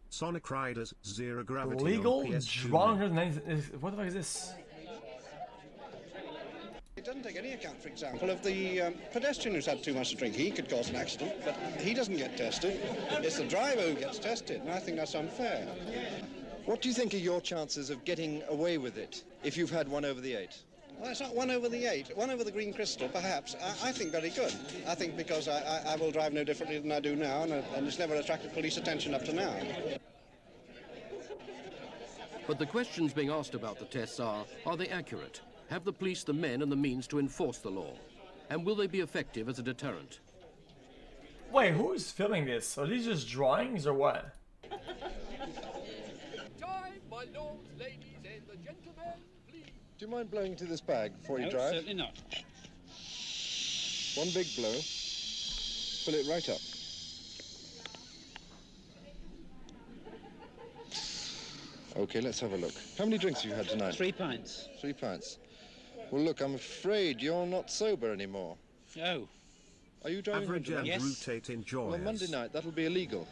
Sonic Riders Zero Gravity Legal on PS2. drunk. What the fuck is this? It doesn't take any account, for example, of the pedestrian who's had too much to drink. He could cause an accident, but he doesn't get tested. It's the driver who gets tested, and I think that's unfair. What do you think are your chances of getting away with it if you've had 1 over the 8? Well, it's not 1 over the 8. 1 over the green crystal, perhaps. I think very good. I think because I will drive no differently than I do now, and it's never attracted police attention up to now. But the questions being asked about the tests are they accurate? Have the police the men and the means to enforce the law? And will they be effective as a deterrent? Wait, who's filming this? Are these just drawings or what? Time, my lords, ladies, and the gentlemen, please. Do you mind blowing into this bag before you No, drive? certainly not. One big blow. Fill it right up. Okay, let's have a look. How many drinks have you had tonight? 3 pints. 3 pints. Well, look, I'm afraid you're not sober anymore. Oh. Are you driving Average home and tonight? Yes. rotate enjoyers. Well, Monday night, that'll be illegal.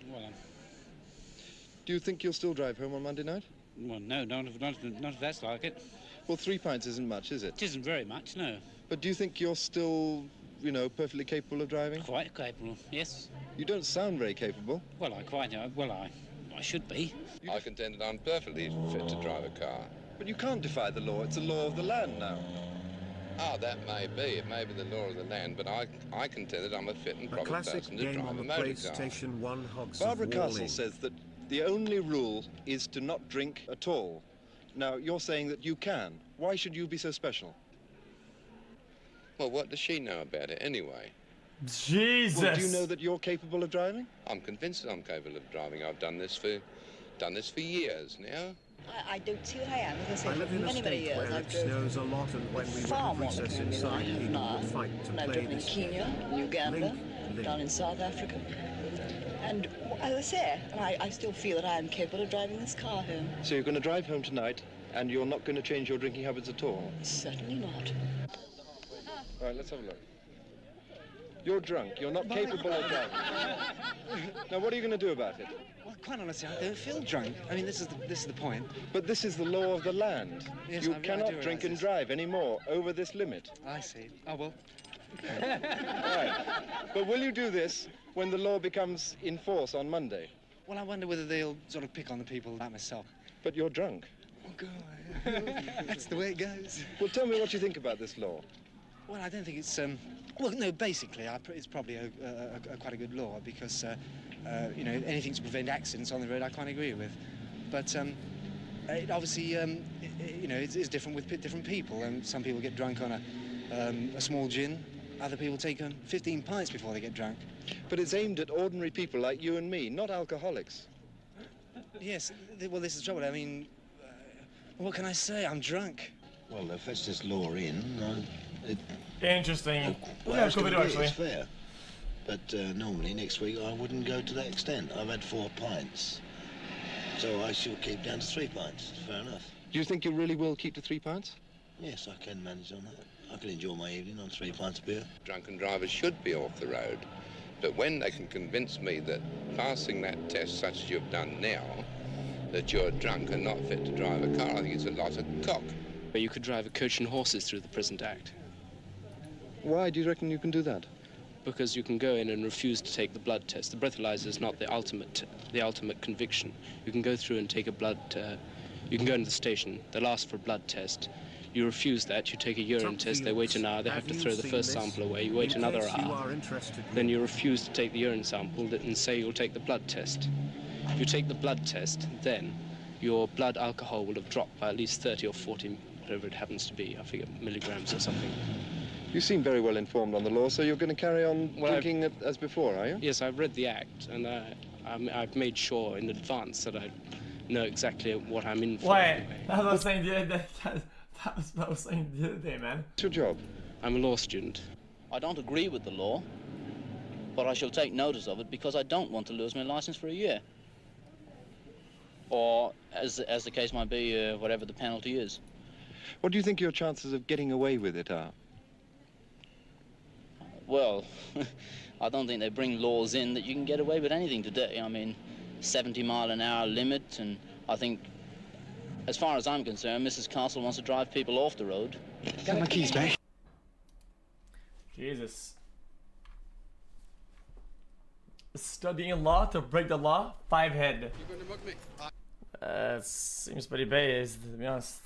Well, Do you think you'll still drive home on Monday night? well, no, not if that's like it. Well, 3 pints isn't much, is it? It isn't very much, no. But do you think you're still, you know, perfectly capable of driving? Quite capable, yes. You don't sound very capable. Well, I should be. I contend that I'm perfectly fit to drive a car. But you can't defy the law. It's a law of the land now. Ah, that may be. It may be the law of the land, but I contend that I'm a fit and A proper classic person to game drive on a the motor car. PlayStation 1 Hogs Barbara of Castle Wall-E. says that the only rule is to not drink at all. Now, you're saying that you can. Why should you be so special? Well, what does she know about it anyway? Jesus. Well, do you know that you're capable of driving? I'm convinced that I'm capable of driving. I've done this for years now. I don't see what I am. As I I say, live for in a many, many state years where I've it driven snows a lot, and when we far would more recess than I inside, have people now. would fight to And I've play driven in this. Kenya, in Uganda, Link. down in South Africa. And as I say, I still feel that I am capable of driving this car home. So you're going to drive home tonight, and you're not going to change your drinking habits at all? Certainly not. All right, let's have a look. You're drunk. You're not capable of driving. Now, what are you going to do about it? Well, quite honestly, I don't feel drunk. I mean, this is the point. But this is the law of the land. Yes, You I do cannot realise drink and this. drive anymore over this limit. I see. Oh, well. All right. But will you do this when the law becomes in force on Monday? Well, I wonder whether they'll sort of pick on the people like myself. But you're drunk. Oh, God. That's the way it goes. Well, tell me what you think about this law. Well, I don't think it's, well, no, basically, it's probably quite a good law because, you know, anything to prevent accidents on the road I can't agree with. But it obviously, you know, it's different with different people. Some people get drunk on a small gin. Other people take 15 pints before they get drunk. But it's aimed at ordinary people like you and me, not alcoholics. Yes, well, this is the trouble. I mean, what can I say? I'm drunk. Well, if that's this law in, Interesting. well, Yeah, it's cool gonna video be, actually. it's fair. But normally next week I wouldn't go to that extent. I've had 4 pints, so I shall keep down to 3 pints. Fair enough. Do you think you really will keep to 3 pints? Yes, I can manage on that. I can enjoy my evening on 3 pints of beer. Drunken drivers should be off the road. But when they can convince me that passing that test, such as you've done now, that you're drunk and not fit to drive a car, I think it's a lot of cock. But you could drive a coach and horses through the present act. Why do you reckon you can do that? Because you can go in and refuse to take the blood test. The breathalyzer is not the ultimate conviction. You can go through and take a blood. You can go into the station. They'll ask for a blood test. You refuse that. You take a urine test. They wait an hour. They have to throw the first sample away. You wait another hour. Then you refuse to take the urine sample and say you'll take the blood test. If you take the blood test, then your blood alcohol will have dropped by at least 30 or 40, whatever it happens to be. I forget, milligrams or something. You seem very well informed on the law, so you're going to carry on drinking as before, are you? Yes, I've read the Act, and I've made sure in advance that I know exactly what I'm in for. Wait, that was what I was saying the other day. That was what I was saying the other day, man. What's your job? I'm a law student. I don't agree with the law, but I shall take notice of it because I don't want to lose my license for a year. Or, as the case might be, whatever the penalty is. What do you think your chances of getting away with it are? Well, I don't think they bring laws in that you can get away with anything today. I mean, 70-mile-an-hour limit, and I think, as far as I'm concerned, Mrs. Castle wants to drive people off the road. Got my keys back. Jesus. Studying law to break the law? 5 head. You're going to mug me. Seems pretty based, to be honest.